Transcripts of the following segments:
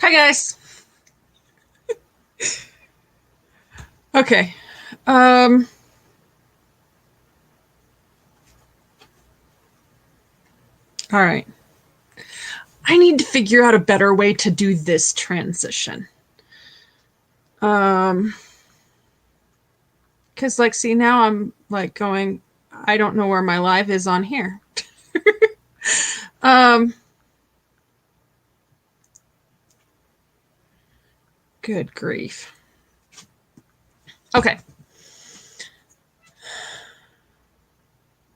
Hi, guys. Okay. Um, all right. I need to figure out a better way to do this transition. Um, because like, see, now I'm like going, I don't know where my live is on here. um, Good grief. Okay.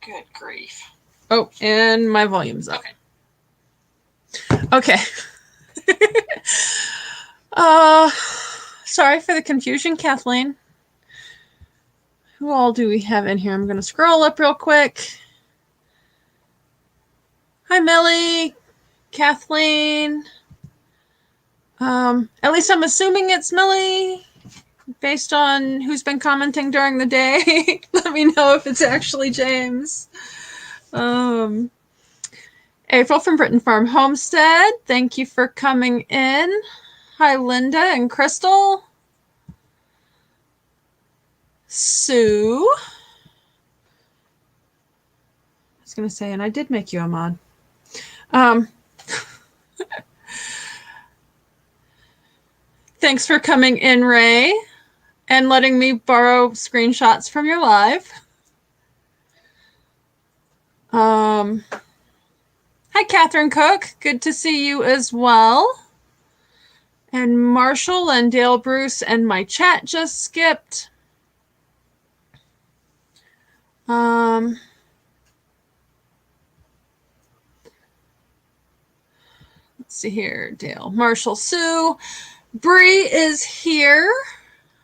Good grief. Oh, and my volume's okay. Okay. uh, Sorry for the confusion, Kathleen. Who all do we have in here? I'm going to scroll up real quick. Hi, Millie. Kathleen. At least I'm assuming it's Millie based on who's been commenting during the day. Let me know if it's actually James. April from Britain Farm Homestead, thank you for coming in. Hi, Linda and Crystal. Sue. I was going to say, and I did make you a mod. Thanks for coming in, Ray, and letting me borrow screenshots from your live. Hi, Catherine Cook. Good to see you as well. And Marshall and Dale Bruce and my chat just skipped. Let's see here. Dale, Marshall, Sue. Bree is here.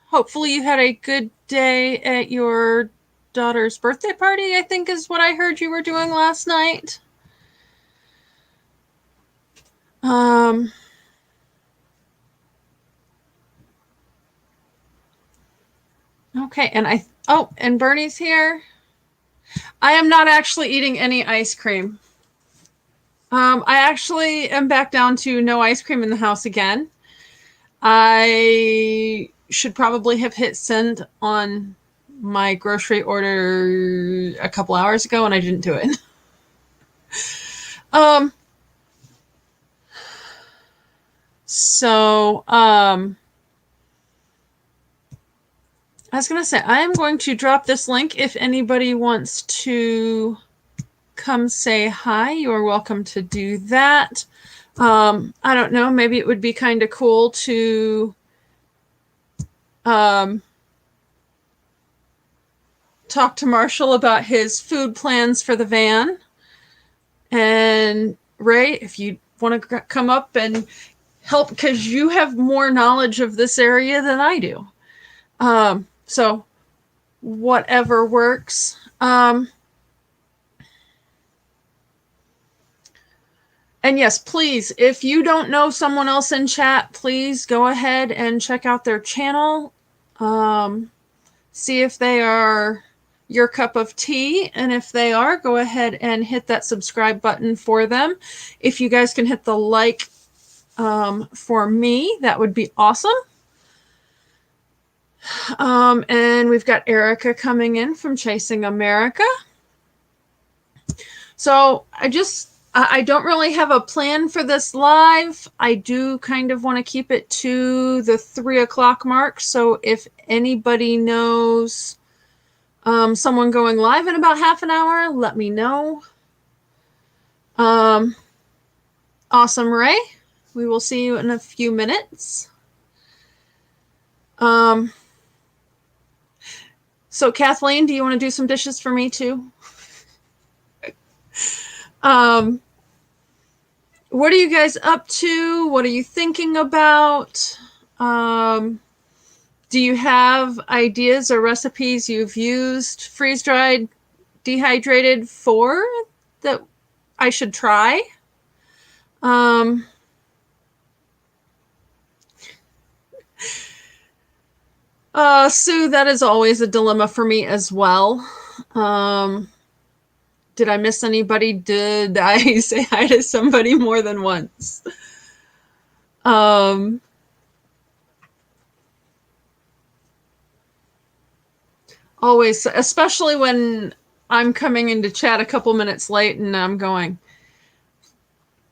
Hopefully you had a good day at your daughter's birthday party, I think is what I heard you were doing last night. Okay, and Bernie's here. I am not actually eating any ice cream. I actually am back down to no ice cream in the house again. I should probably have hit send on my grocery order a couple hours ago, and I didn't do it. I was going to say, I am going to drop this link. If anybody wants to come say hi, you're welcome to do that. I don't know, maybe it would be kind of cool to talk to Marshall about his food plans for the van. And Ray, if you want to come up and help, because you have more knowledge of this area than I do. So whatever works. And yes, please, if you don't know someone else in chat, please go ahead and check out their channel. See if they are your cup of tea. And if they are, go ahead and hit that subscribe button for them. If you guys can hit the like for me, that would be awesome. And we've got Erica coming in from Chasing America. So I don't really have a plan for this live. I do kind of want to keep it to the 3 o'clock mark. So if anybody knows someone going live in about half an hour, let me know. Awesome, Ray. We will see you in a few minutes. So Kathleen, do you want to do some dishes for me too? What are you guys up to? What are you thinking about? Do you have ideas or recipes you've used freeze-dried, dehydrated for that I should try? Sue, that is always a dilemma for me as well. Did I miss anybody? Did I say hi to somebody more than once? Um, always, especially when I'm coming into chat a couple minutes late and I'm going,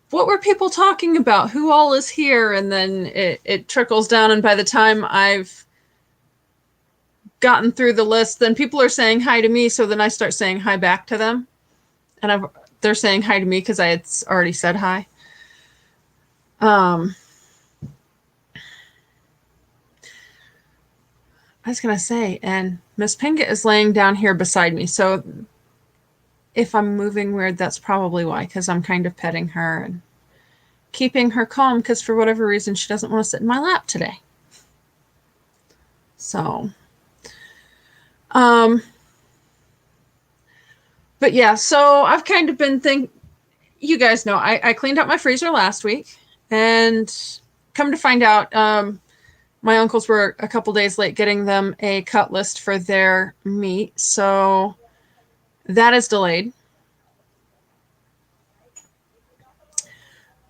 what were people talking about? Who all is here? And then it trickles down. And by the time I've gotten through the list, then people are saying hi to me. So then I start saying hi back to them. And they're saying hi to me because I had already said hi. I was going to say, and Miss Pinga is laying down here beside me. So if I'm moving weird, that's probably why, because I'm kind of petting her and keeping her calm because for whatever reason, she doesn't want to sit in my lap today. So, but yeah, so I've kind of been you guys know, I cleaned out my freezer last week and come to find out, my uncles were a couple days late getting them a cut list for their meat. So that is delayed.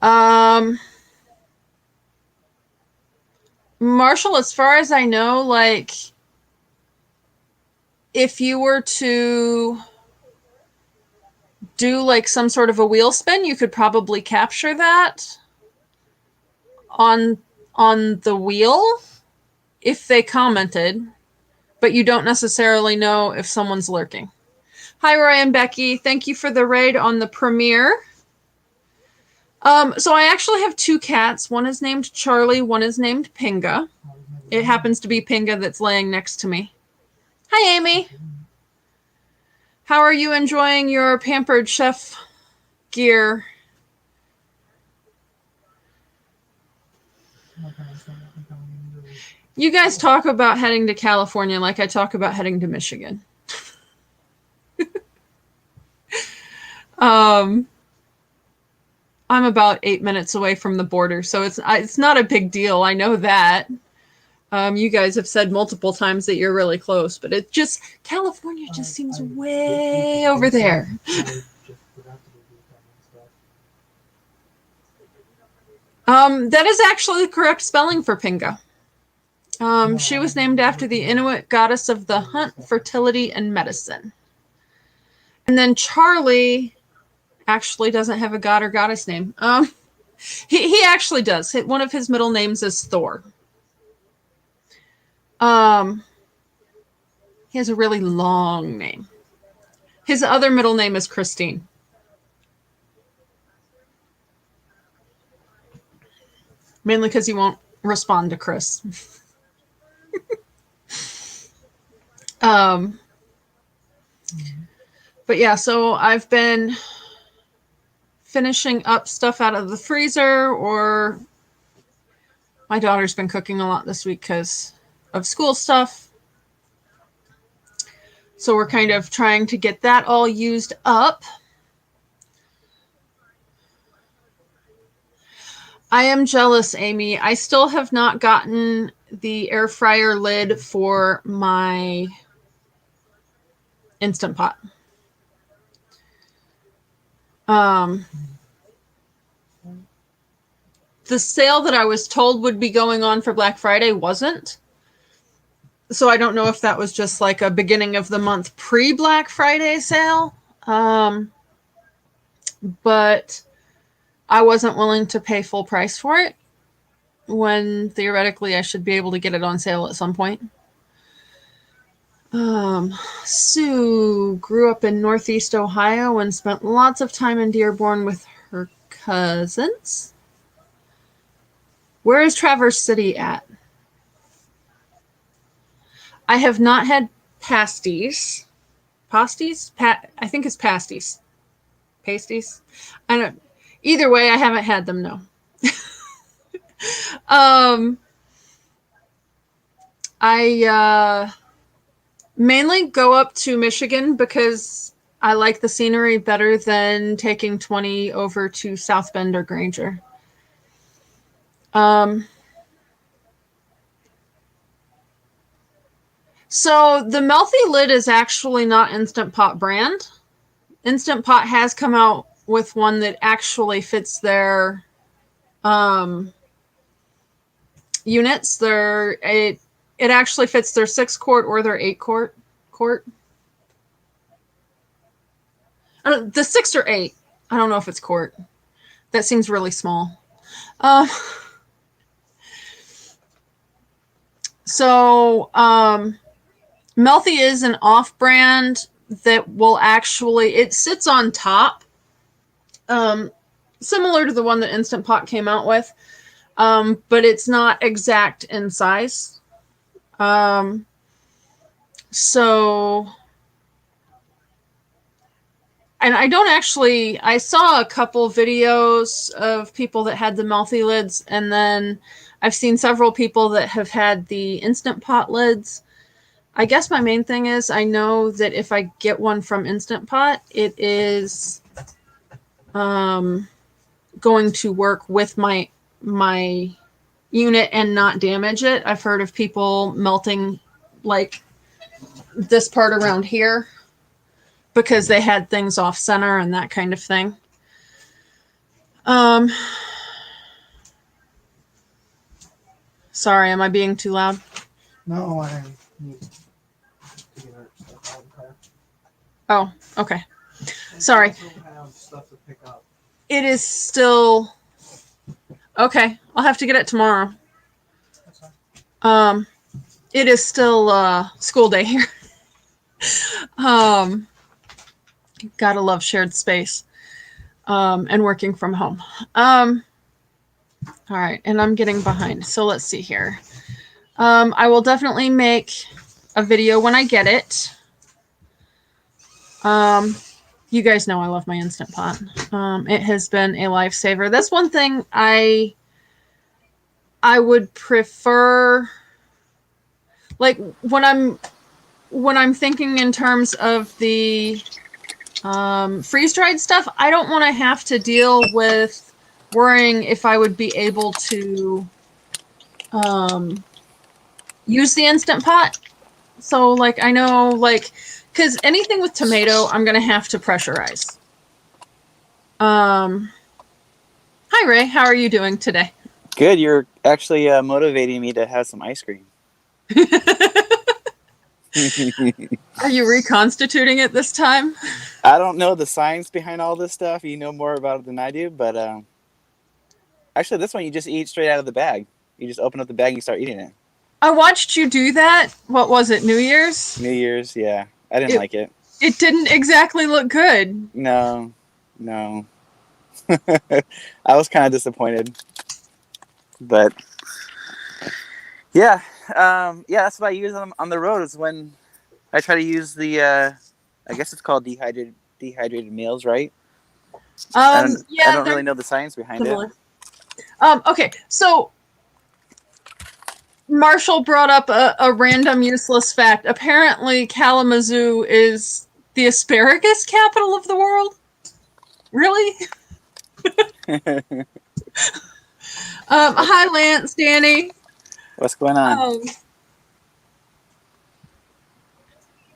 Marshall, as far as I know, like if you were to do like some sort of a wheel spin, you could probably capture that on the wheel if they commented, but you don't necessarily know if someone's lurking. Hi, Roy and Becky. Thank you for the raid on the premiere. So I actually have two cats. One is named Charlie. One is named Pinga. It happens to be Pinga that's laying next to me. Hi, Amy. How are you enjoying your Pampered Chef gear? You guys talk about heading to California like I talk about heading to Michigan. I'm about 8 minutes away from the border, so it's not a big deal. I know that. You guys have said multiple times that you're really close, but it just California just seems way over there. That is actually the correct spelling for Pinga. She was named after the Inuit goddess of the hunt, fertility, and medicine. And then Charlie actually doesn't have a god or goddess name. He actually does. One of his middle names is Thor. He has a really long name. His other middle name is Christine. Mainly because he won't respond to Chris. But yeah, so I've been finishing up stuff out of the freezer, or my daughter's been cooking a lot this week because of school stuff. So we're kind of trying to get that all used up. I am jealous, Amy. I still have not gotten the air fryer lid for my Instant Pot. The sale that I was told would be going on for Black Friday wasn't. So I don't know if that was just like a beginning of the month pre-Black Friday sale. But I wasn't willing to pay full price for it when theoretically I should be able to get it on sale at some point. Sue grew up in Northeast Ohio and spent lots of time in Dearborn with her cousins. Where is Traverse City at? I have not had pasties. Pasties? I think it's pasties. Pasties? I don't. Either way, I haven't had them. No. I mainly go up to Michigan because I like the scenery better than taking 20 over to South Bend or Granger. So the Melty lid is actually not Instant Pot brand. Instant Pot has come out with one that actually fits their units. It actually fits their 6-quart or their 8-quart. The 6 or 8. I don't know if it's quart. That seems really small. So Melthi is an off-brand that will actually, it sits on top, similar to the one that Instant Pot came out with, but it's not exact in size. So, and I saw a couple videos of people that had the Melthi lids, and then I've seen several people that have had the Instant Pot lids. I guess my main thing is I know that if I get one from Instant Pot, it is going to work with my unit and not damage it. I've heard of people melting like this part around here because they had things off center and that kind of thing. Sorry, am I being too loud? No, I need to get our stuff out of the car. Oh, okay. Sorry. Have stuff to pick up. It is still okay. I'll have to get it tomorrow. That's fine. It is still school day here. Gotta love shared space. And working from home. All right, and I'm getting behind. So let's see here. I will definitely make a video when I get it. You guys know I love my Instant Pot. It has been a lifesaver. That's one thing I would prefer. Like when I'm thinking in terms of the freeze-dried stuff, I don't want to have to deal with worrying if I would be able to use the Instant Pot. So, like, I know, like, because anything with tomato, I'm going to have to pressurize. Hi, Ray. How are you doing today? Good. You're actually motivating me to have some ice cream. Are you reconstituting it this time? I don't know the science behind all this stuff. You know more about it than I do, but actually, this one you just eat straight out of the bag. You just open up the bag and you start eating it. I watched you do that. What was it, New Year's? New Year's, yeah. I didn't like it. It didn't exactly look good. No. I was kind of disappointed. But, yeah. That's what I use on the road is when I try to use the, I guess it's called dehydrated meals, right? I don't really know the science behind it. Okay, so Marshall brought up a random useless fact. Apparently, Kalamazoo is the asparagus capital of the world. Really? Hi, Lance, Danny. What's going on?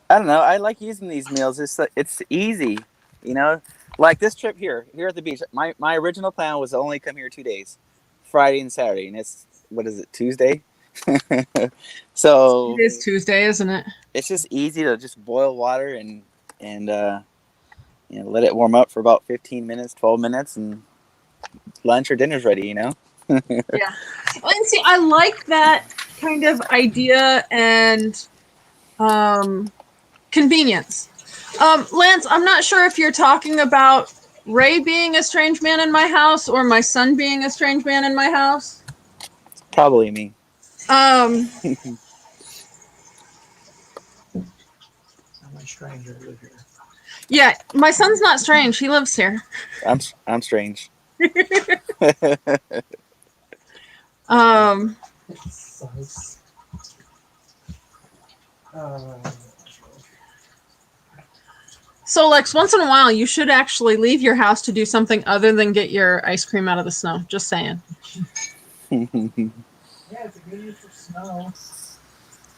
I don't know. I like using these meals. It's easy, you know. Like this trip here at the beach. My original plan was to only come here 2 days, Friday and Saturday, and it's Tuesday. So it is Tuesday, isn't it? It's just easy to just boil water and let it warm up for about 15 minutes, 12 minutes, and lunch or dinner's ready. You know. Yeah. And see, I like that kind of idea and convenience. Lance, I'm not sure if you're talking about Ray being a strange man in my house or my son being a strange man in my house. It's probably me. I'm a stranger who live here. Yeah, my son's not strange. He lives here. I'm strange. So, Lex, once in a while, you should actually leave your house to do something other than get your ice cream out of the snow. Just saying. Yeah, it's a good use for snow.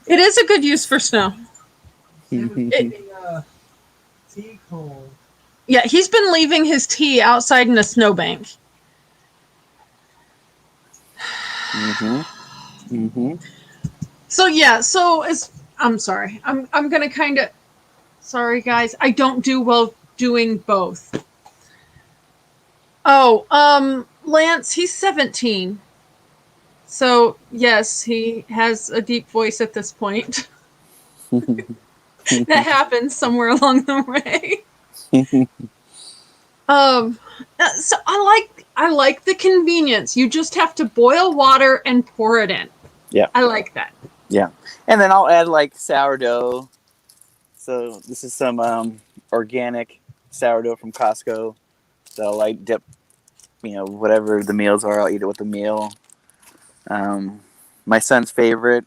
It is a good use for snow. Tea cold. Yeah, he's been leaving his tea outside in a snowbank. Mm-hmm. Mm-hmm. So yeah, I'm sorry. I'm gonna kind of sorry guys. I don't do well doing both. Oh, Lance, he's 17. So yes, he has a deep voice at this point. That happens somewhere along the way. So I like the convenience. You just have to boil water and pour it in. Yeah. I like that. Yeah. And then I'll add like sourdough. So this is some organic sourdough from Costco. So I'll like dip, whatever the meals are, I'll eat it with the meal. My son's favorite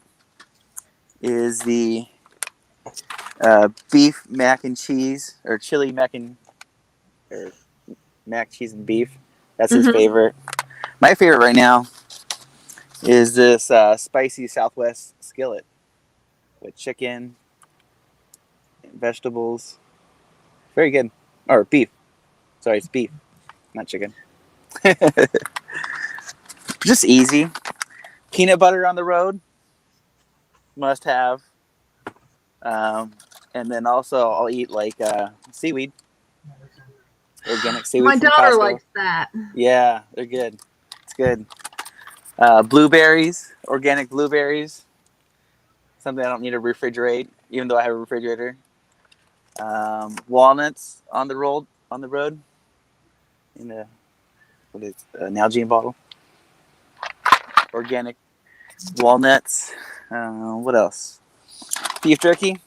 is the beef mac and cheese or chili or mac, cheese, and beef. That's his favorite. My favorite right now is this spicy Southwest skillet with chicken, and vegetables. Very good. Or beef. Sorry, it's beef, not chicken. Just easy. Peanut butter on the road. Must have. And then also I'll eat like seaweed. Organic seaweed. My from daughter Costco. likes that. Yeah, they're good. It's good. Blueberries, organic blueberries. Something I don't need to refrigerate, even though I have a refrigerator. Walnuts on the road in a Nalgene bottle. Organic walnuts. What else? Beef jerky.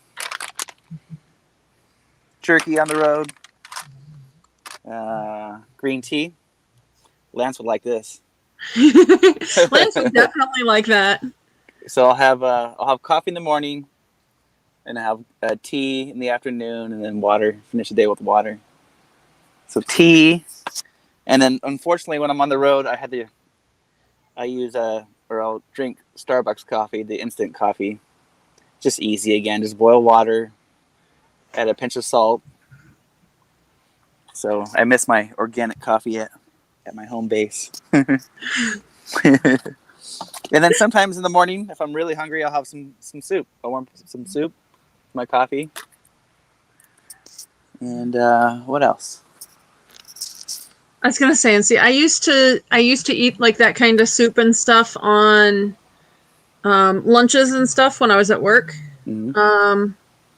Jerky on the road. Green tea. Lance would like this. Lance would definitely like that. So I'll have coffee in the morning, and I have tea in the afternoon, and then water. Finish the day with water. So tea, and then unfortunately when I'm on the road, I'll drink Starbucks coffee, the instant coffee. Just easy again. Just boil water, add a pinch of salt. So I miss my organic coffee at my home base. And then sometimes in the morning, if I'm really hungry, I'll have some soup. I'll warm some soup, my coffee. And what else? I was gonna say, and see, I used to eat like that kind of soup and stuff on lunches and stuff when I was at work. Mm-hmm.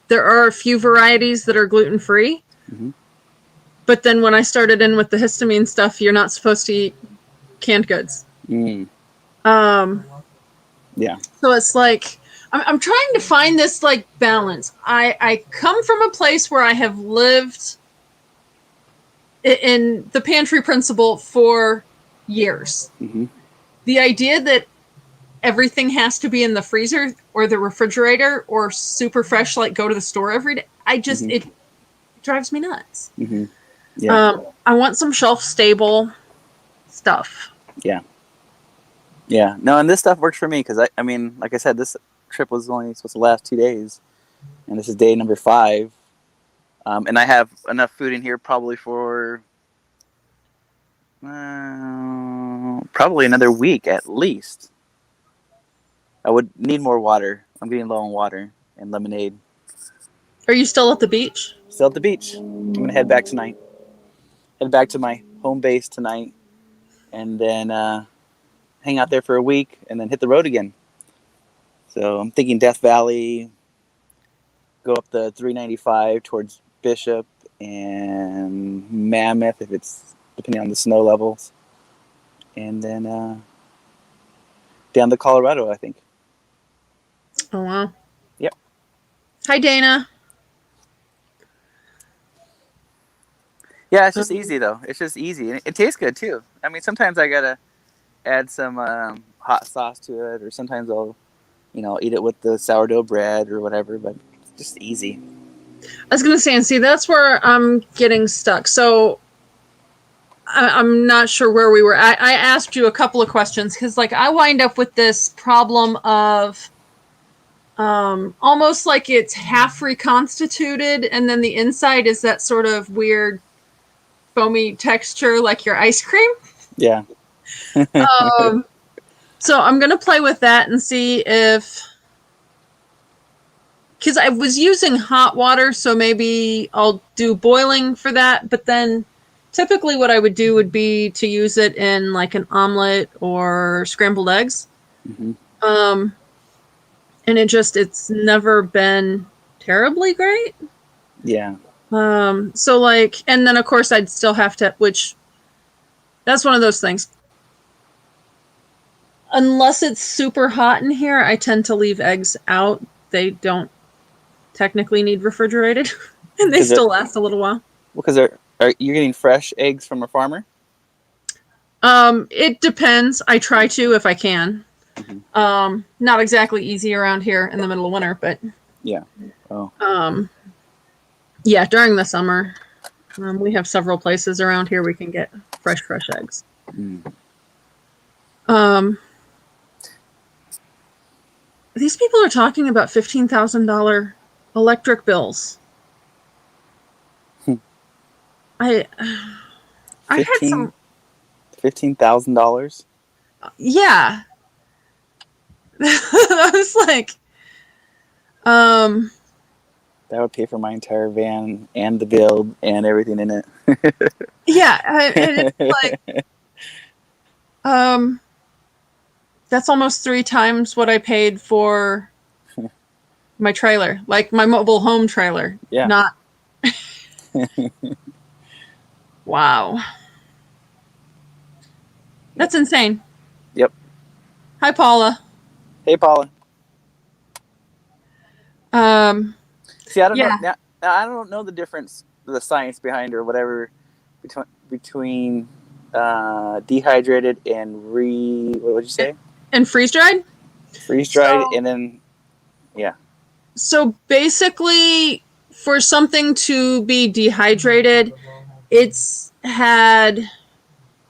There are a few varieties that are gluten free, but then when I started in with the histamine stuff, you're not supposed to eat canned goods. Yeah. So it's like I'm trying to find this like balance. I come from a place where I have lived in the pantry principle for years. The idea that everything has to be in the freezer or the refrigerator or super fresh, like go to the store every day, it drives me nuts. Yeah. I want some shelf stable stuff. Yeah. No, and this stuff works for me because I mean, like I said, this trip was only supposed to last 2 days, and this is day number 5. And I have enough food in here probably for probably another week at least. I would need more water. I'm getting low on water and lemonade. Are you still at the beach? Still at the beach. I'm gonna head back tonight. Head back to my home base tonight, and then hang out there for a week, and then hit the road again. So I'm thinking Death Valley, go up the 395 towards Bishop and Mammoth, if it's depending on the snow levels, and then down to Colorado, I think. Oh wow. Yep. Hi Dana. Yeah, it's just easy though. It's just easy, and it tastes good too. I mean, sometimes I gotta add some hot sauce to it, or sometimes I'll, eat it with the sourdough bread or whatever. But it's just easy. I was gonna say, and see, that's where I'm getting stuck. So I'm not sure where we were. I asked you a couple of questions because, like, I wind up with this problem of almost like it's half reconstituted, and then the inside is that sort of weird foamy texture, like your ice cream. Yeah. So I'm going to play with that and see if, because I was using hot water, so maybe I'll do boiling for that. But then typically what I would do would be to use it in like an omelet or scrambled eggs. Hmm. And it's never been terribly great. Yeah. So like, and then of course I'd still have to, which that's one of those things. Unless it's super hot in here, I tend to leave eggs out. They don't technically need refrigerated, and they 'Cause still last a little while. Because are you getting fresh eggs from a farmer? It depends. I try to if I can. Mhm. Not exactly easy around here in the middle of winter, but Yeah. Oh. yeah, during the summer, we have several places around here we can get fresh eggs. Mm. These people are talking about $15,000 electric bills. Hmm. I had some. $15,000. Yeah. I was like, That would pay for my entire van and the build and everything in it. yeah, and it's like, that's almost 3 times what I paid for my trailer, like my mobile home trailer. Yeah. Not. Wow. That's insane. Yep. Hi, Paula. Hey, Paula. See, I don't Yeah. know. Now, I don't know the difference, the science behind or whatever between dehydrated and what would you say? And freeze dried? Freeze dried, So- and then yeah. So basically, for something to be dehydrated, it's had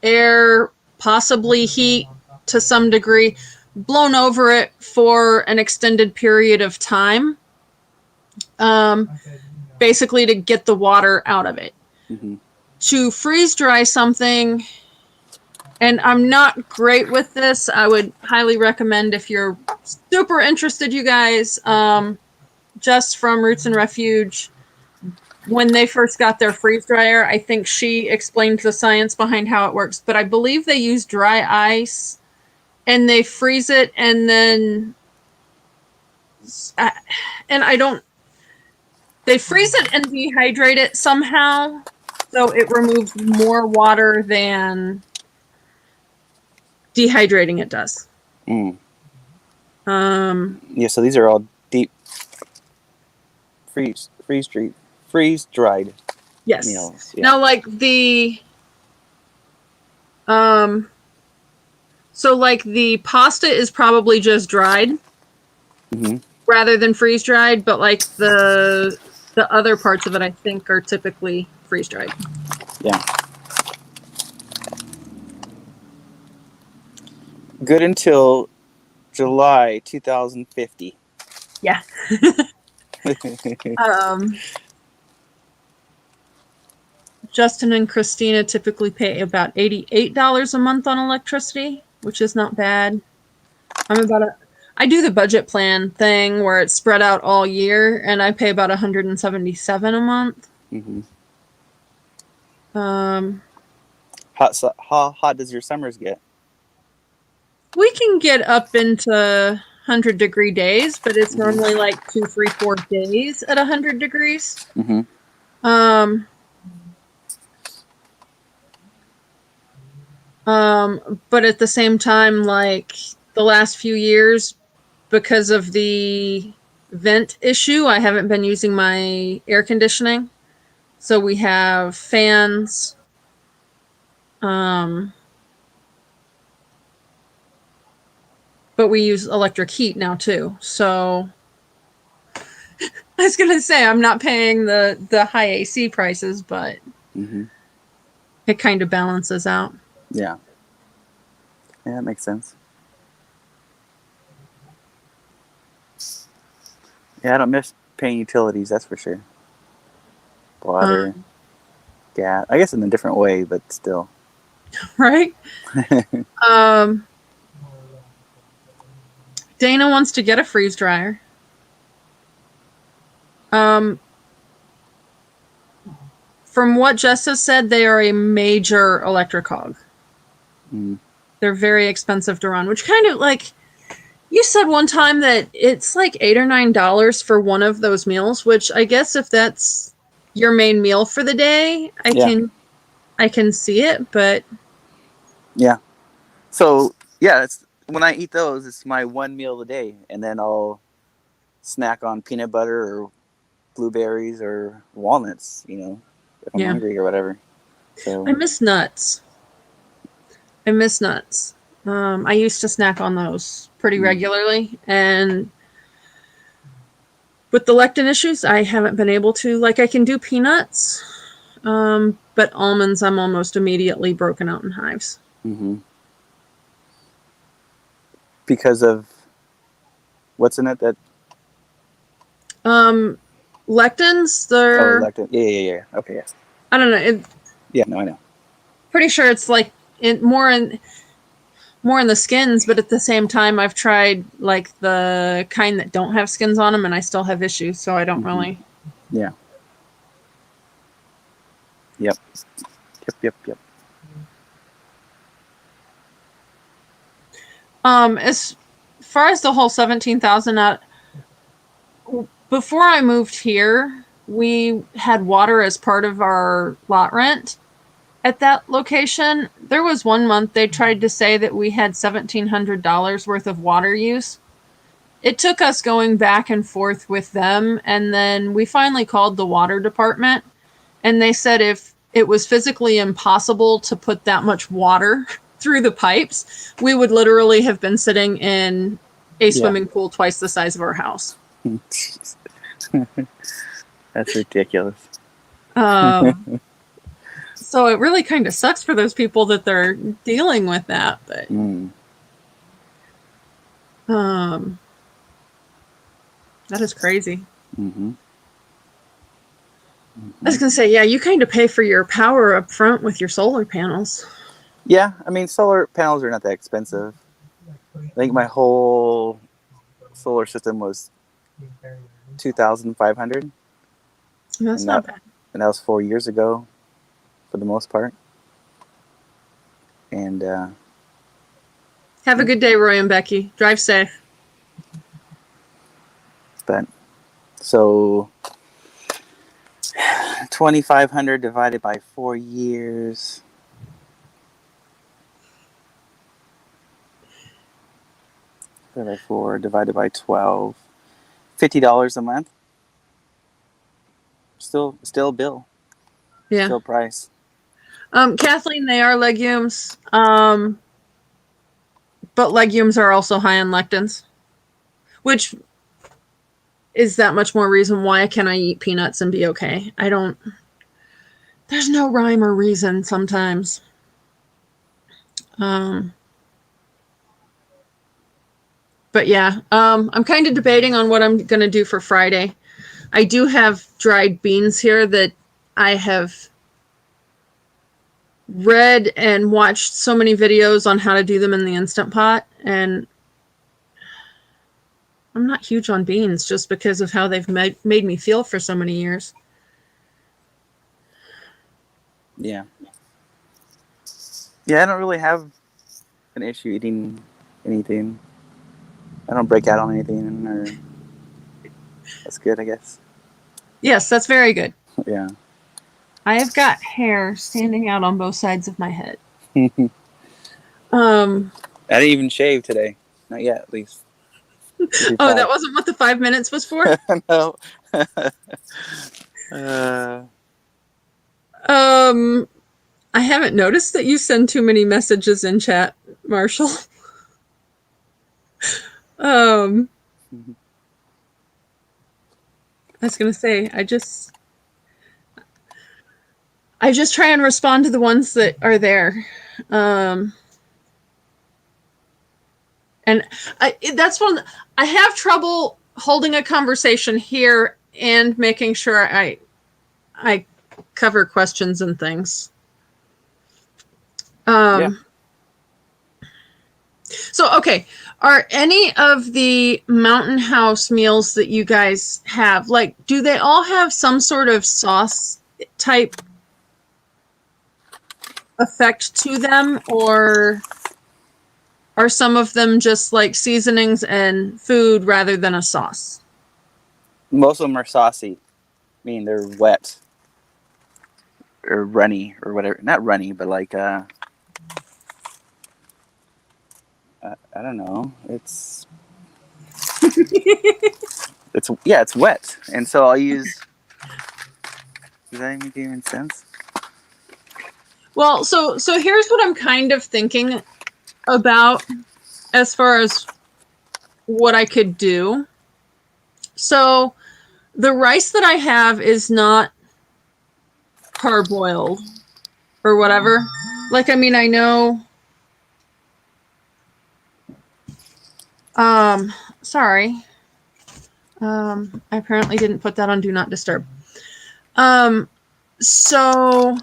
air, possibly heat to some degree, blown over it for an extended period of time, basically to get the water out of it. Mm-hmm. To freeze dry something, and I'm not great with this, I would highly recommend if you're super interested, you guys, Jess from Roots and Refuge, when they first got their freeze dryer, I think she explained the science behind how it works. But I believe they use dry ice and they freeze it, and then they freeze it and dehydrate it somehow, so it removes more water than dehydrating it does. Mm. Um, Yeah. So these are all deep freeze dried yes. meals. Yeah. Now, like so like the pasta is probably just dried Mm-hmm. rather than freeze dried, but like the other parts of it, I think, are typically freeze dried. Yeah. Good until July 2050. Yeah. Justin and Christina typically pay about $88 a month on electricity, which is not bad. I do the budget plan thing where it's spread out all year, and I pay about $177 a month. Mm-hmm. Um, How hot does your summers get? we can get up into 100-degree days, but it's normally like 2, 3, 4 days at 100 degrees. Mm-hmm. But at the same time, like the last few years, because of the vent issue, I haven't been using my air conditioning. So we have fans. But we use electric heat now too. So I was gonna say I'm not paying the high AC prices, but Mm-hmm. it kind of balances out. Yeah. Yeah, that makes sense. Yeah, I don't miss paying utilities, that's for sure. Water, gas. I guess in a different way, but still. Right? Dana wants to get a freeze dryer. From what Jessa said, they are a major electric hog. Mm. They're very expensive to run, which kind of like you said one time that it's like $8 or $9 for one of those meals, which I guess if that's your main meal for the day, I can see it, but Yeah. So yeah, it's when I eat those, it's my one meal a day, and then I'll snack on peanut butter or blueberries or walnuts. You know, if I'm yeah. hungry or whatever. So I miss nuts. I miss nuts. I used to snack on those pretty regularly, and with the lectin issues, I haven't been able to. Like, I can do peanuts, but almonds, I'm almost immediately broken out in hives. hmm because of what's in it that Lectins, oh they're lectin. Yeah. Okay, yeah. I don't know. Yeah, no, I know. Pretty sure it's like more in the skins, but at the same time, I've tried like the kind that don't have skins on them, and I still have issues. So I don't really. Yeah. Yep. Yep. As far as the whole 17,000 out, before I moved here, we had water as part of our lot rent at that location. There was one month they tried to say that we had $1,700 worth of water use. It took us going back and forth with them, and then we finally called the water department, and they said if it was physically impossible to put that much water through the pipes, we would literally have been sitting in a swimming pool twice the size of our house. Jeez. That's ridiculous. So it really kind of sucks for those people that they're dealing with that, but that is crazy. Mm-hmm. I was gonna say, yeah, you kind of pay for your power up front with your solar panels. Yeah, I mean, solar panels are not that expensive. I think my whole solar system was 2,500. That's not bad. And that was 4 years ago, for the most part. And Have a good day, Roy and Becky. Drive safe. but so 2,500 divided by 4 years. Divided by 4 divided by 12. $50 a month. Still a bill. Yeah. Still price. Kathleen, they are legumes. But legumes are also high in lectins, which is that much more reason why can I eat peanuts and be okay? There's no rhyme or reason sometimes. But yeah, I'm kind of debating on what I'm going to do for Friday. I do have dried beans here that I have read and watched so many videos on how to do them in the Instant Pot, and I'm not huge on beans just because of how they've made me feel for so many years. Yeah. Yeah, I don't really have an issue eating anything. I don't break out on anything, or that's good, I guess. Yes, that's very good. Yeah. I have got hair standing out on both sides of my head. I didn't even shave today. Not yet, at least. Oh, that wasn't what the 5 minutes was for? No. I haven't noticed that you send too many messages in chat, Marshall. I was gonna say, I just try and respond to the ones that are there. And that's one, I have trouble holding a conversation here and making sure I cover questions and things. Yeah. So, okay, are any of the Mountain House meals that you guys have, like, do they all have some sort of sauce type effect to them, or are some of them just like seasonings and food rather than a sauce? Most of them are saucy, meaning they're wet or runny or whatever. Not runny, but like I don't know. It's wet, and so I'll use. Does that even make any sense? Well, so here's what I'm kind of thinking about as far as what I could do. So the rice that I have is not parboiled or whatever. Like, I mean, I know. Sorry. I apparently didn't put that on Do Not Disturb. So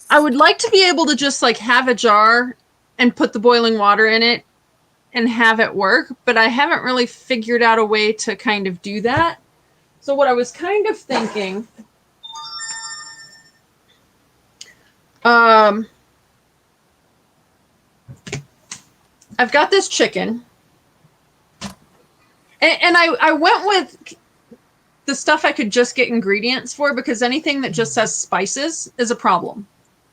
I would like to be able to just like have a jar and put the boiling water in it and have it work, but I haven't really figured out a way to kind of do that. So what I was kind of thinking, I've got this chicken, and I went with the stuff I could just get ingredients for, because anything that just says spices is a problem.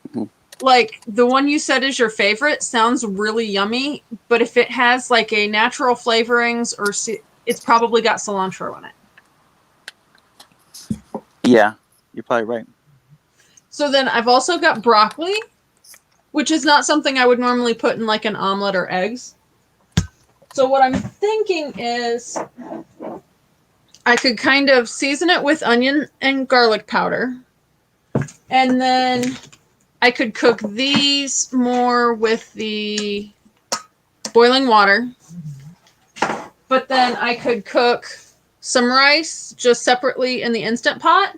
Mm-hmm. Like the one you said is your favorite sounds really yummy, but if it has like a natural flavorings or it's probably got cilantro in it. Yeah, you're probably right. So then I've also got broccoli, which is not something I would normally put in like an omelet or eggs. So what I'm thinking is I could kind of season it with onion and garlic powder. And then I could cook these more with the boiling water. But then I could cook some rice just separately in the Instant Pot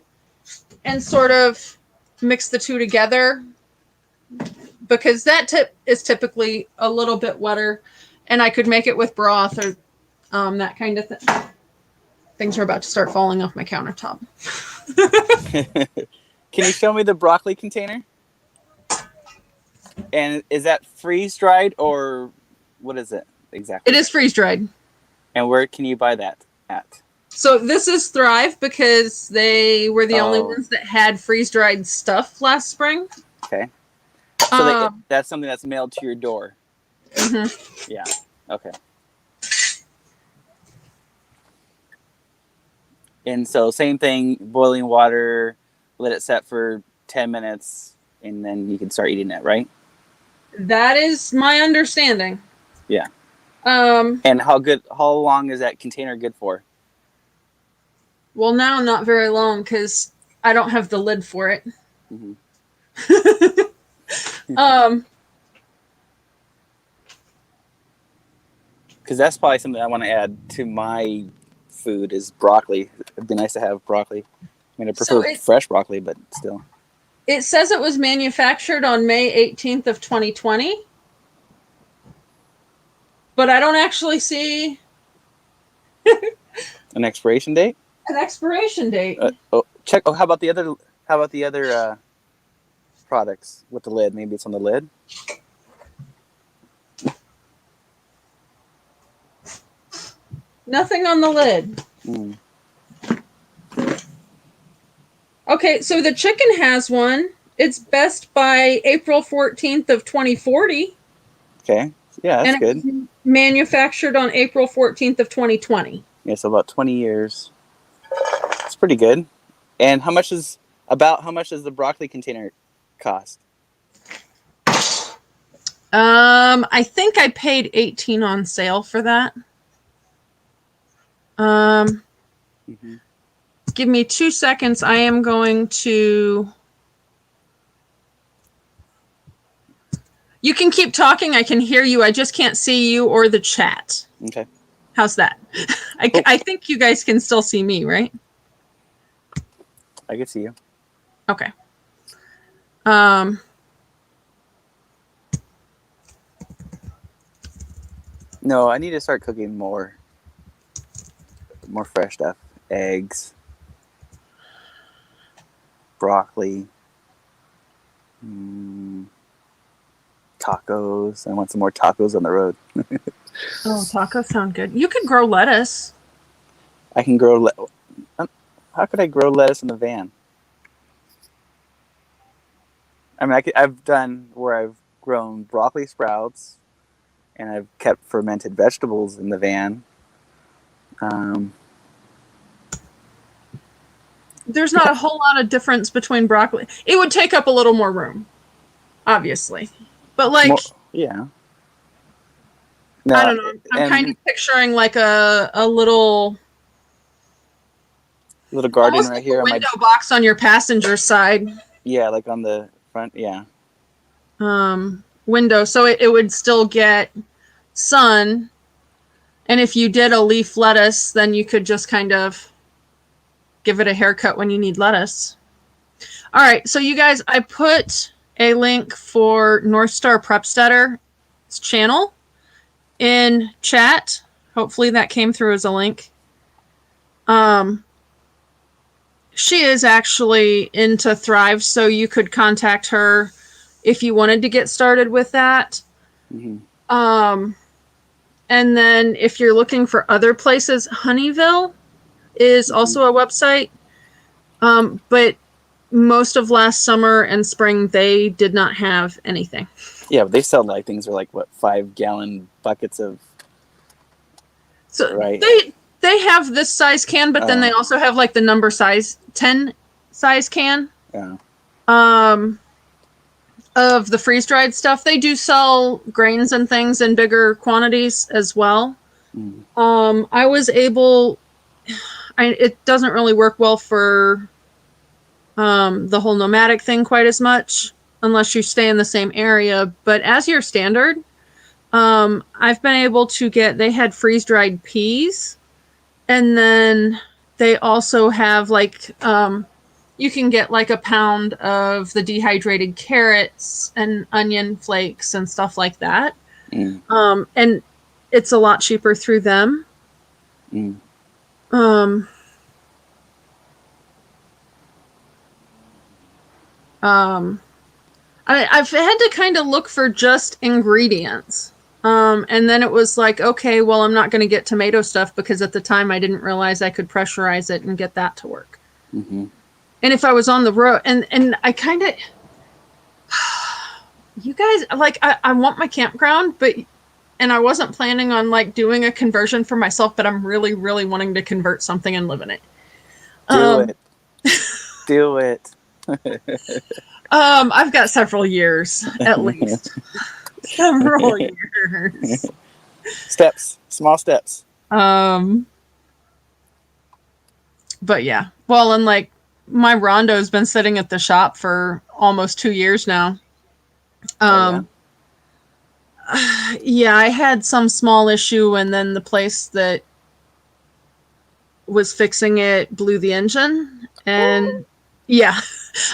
and sort of mix the two together, because that tip is typically a little bit wetter, and I could make it with broth or that kind of thing. Things are about to start falling off my countertop. Can you show me the broccoli container? And is that freeze dried or what is it exactly? It is freeze dried. And where can you buy that at? So this is Thrive, because they were the only ones that had freeze dried stuff last spring. Okay. So that's something that's mailed to your door. Mm-hmm. Yeah. Okay. And so same thing, boiling water, let it set for 10 minutes, and then you can start eating that, right? That is my understanding. Yeah. And how long is that container good for? Well, now not very long, because I don't have the lid for it. Mm-hmm. Because that's probably something I want to add to my food is broccoli. It'd be nice to have broccoli. I mean, I prefer fresh broccoli, but still. It says it was manufactured on May 18th of 2020. But I don't actually see an expiration date. An expiration date. Check. How about the other? Products with the lid? Maybe it's on the lid. Nothing on the lid. Mm. Okay, so the chicken has one. It's best by April 14th of 2040. Okay. Yeah, that's good. And manufactured on April 14th of 2020. Yeah, so about 20 years. It's pretty good. And how much does the broccoli container cost? I think I paid $18 on sale for that. Give me 2 seconds. I am going to. You can keep talking. I can hear you. I just can't see you or the chat. Okay. How's that? I think you guys can still see me, right? I can see you. Okay. No, I need to start cooking more fresh stuff. Eggs, broccoli, tacos. I want some more tacos on the road. Oh, tacos sound good. You could grow lettuce. I can grow. How could I grow lettuce in the van? I mean, I've done where I've grown broccoli sprouts, and I've kept fermented vegetables in the van. There's not a whole lot of difference between broccoli. It would take up a little more room, obviously. But like, yeah. No, I don't know. I'm kind of picturing like a little garden almost right like here a on my window box on your passenger side. Yeah, like on the front. Yeah. Window, so it would still get sun. And if you did a leaf lettuce, then you could just kind of give it a haircut when you need lettuce. All right, so you guys, I put a link for North Star Prepsteadter's channel in chat. Hopefully that came through as a link. She is actually into Thrive, so you could contact her if you wanted to get started with that. Mm-hmm. And then if you're looking for other places, Honeyville is also a website. But most of last summer and spring, they did not have anything. Yeah, but they sell like things are like what 5-gallon buckets of. So right. They have this size can, but then they also have like the number size 10 size can. Yeah. Of the freeze dried stuff. They do sell grains and things in bigger quantities as well. I was able. It doesn't really work well for the whole nomadic thing quite as much unless you stay in the same area. But as your standard, I've been able to get. They had freeze dried peas, and then they also have like. You can get like a pound of the dehydrated carrots and onion flakes and stuff like that. And it's a lot cheaper through them. I've had to kind of look for just ingredients. And then it was like, okay, well, I'm not going to get tomato stuff because at the time I didn't realize I could pressurize it and get that to work. And if I was on the road, and I kind of, you guys, like, I want my campground, and I wasn't planning on, like, doing a conversion for myself, but I'm really, really wanting to convert something and live in it. Do it. I've got several years, at least. Several years. Small steps. But yeah. Well, and, like, my Rondo's been sitting at the shop for almost 2 years now. Yeah, I had some small issue, and then the place that was fixing it blew the engine. And yeah,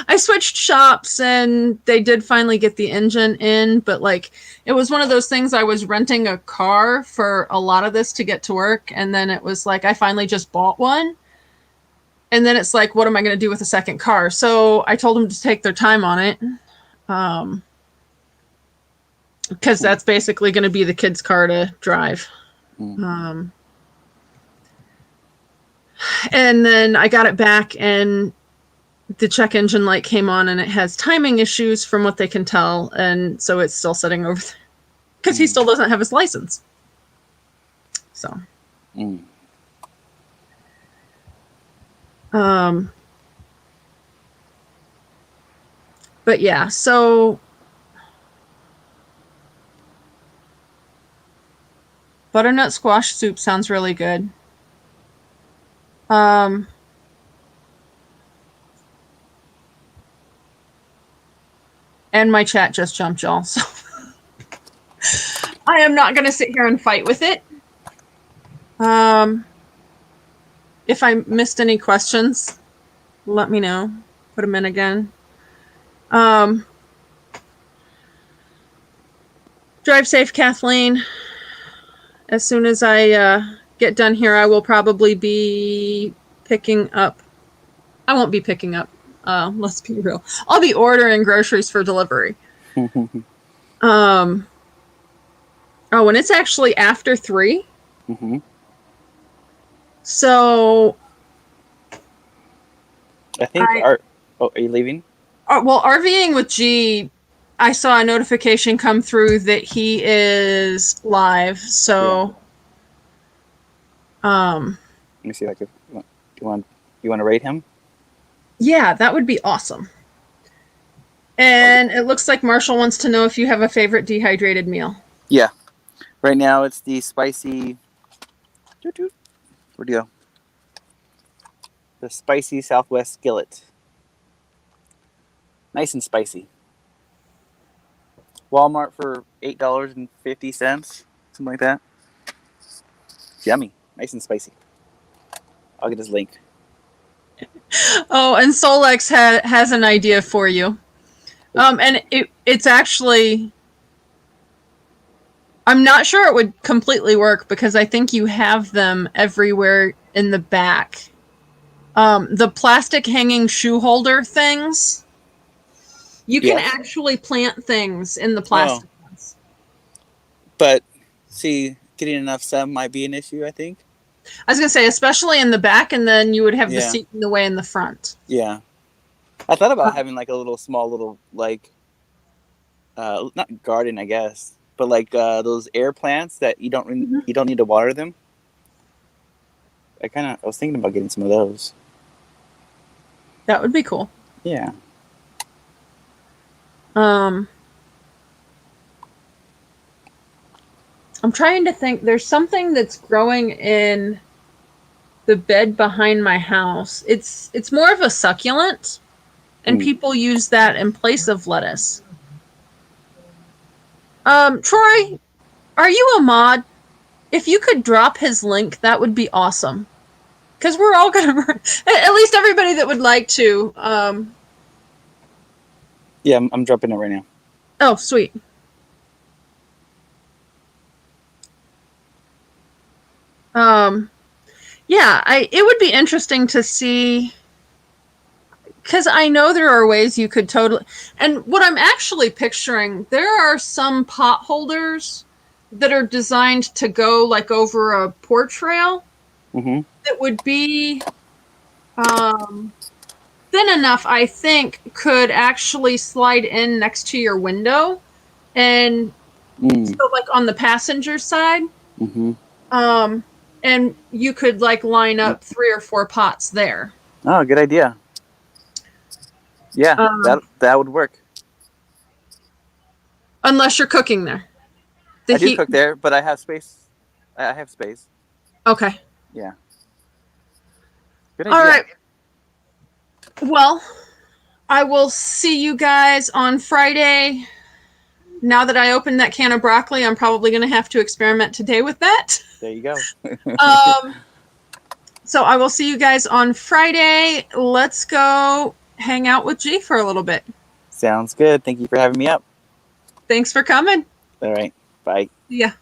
I switched shops, and they did finally get the engine in. But like, it was one of those things. I was renting a car for a lot of this to get to work, and then it was like I finally just bought one. And then it's like, what am I going to do with a second car? So I told them to take their time on it. Because that's basically going to be the kids' car to drive. And then I got it back, and the check engine light came on, and it has timing issues from what they can tell. And so it's still sitting over there because he still doesn't have his license. So. But yeah, so butternut squash soup sounds really good. And my chat just jumped, y'all. So I am not going to sit here and fight with it. If I missed any questions, let me know. Put them in again. Drive safe, Kathleen. as soon as I get done here, I will probably be picking up. I won't be picking up. Let's be real. I'll be ordering groceries for delivery. Oh, and it's actually after 3. Hmm. So, I think are you leaving? well, RVing with G, I saw a notification come through that he is live. So, Let me see if I can. You want to rate him? yeah, that would be awesome. And it looks like Marshall wants to know if you have a favorite dehydrated meal. Yeah. Right now it's the spicy. Where'd you go? The spicy Southwest skillet. Nice and spicy. Walmart for $8.50, something like that. Yummy, nice and spicy. I'll get his link. Oh, and Solex has an idea for you. And it's actually, I'm not sure it would completely work because I think you have them everywhere in the back. The plastic hanging shoe holder things, you can Yes. actually plant things in the plastic ones. But see, getting enough sun might be an issue, I think. I was gonna say, especially in the back, and then you would have the Yeah. seat in the way in the front. Yeah. I thought about having like a little small little like not garden, I guess, but like those air plants that you don't need to water them. I was thinking about getting some of those. That would be cool. Yeah. I'm trying to think. There's something that's growing in the bed behind my house. It's more of a succulent, and people use that in place of lettuce. Troy, are you a mod? If you could drop his link, that would be awesome. Because we're all gonna, at least everybody that would like to. Yeah, I'm dropping it right now. Oh, sweet. Yeah, it would be interesting to see, because I know there are ways you could totally, and what I'm actually picturing, there are some pot holders that are designed to go like over a porch rail that would be thin enough, I think, could actually slide in next to your window, and so like on the passenger side. And you could like line up 3 or 4 pots there. Oh, good idea. Yeah, that would work. Unless you're cooking there. I do cook there, but I have space. I have space. Okay. Yeah. Good idea. All right. Well, I will see you guys on Friday. Now that I opened that can of broccoli, I'm probably going to have to experiment today with that. There you go. So I will see you guys on Friday. Let's go hang out with G for a little bit. Sounds good. Thank you for having me up. Thanks for coming. All right. Bye. Yeah.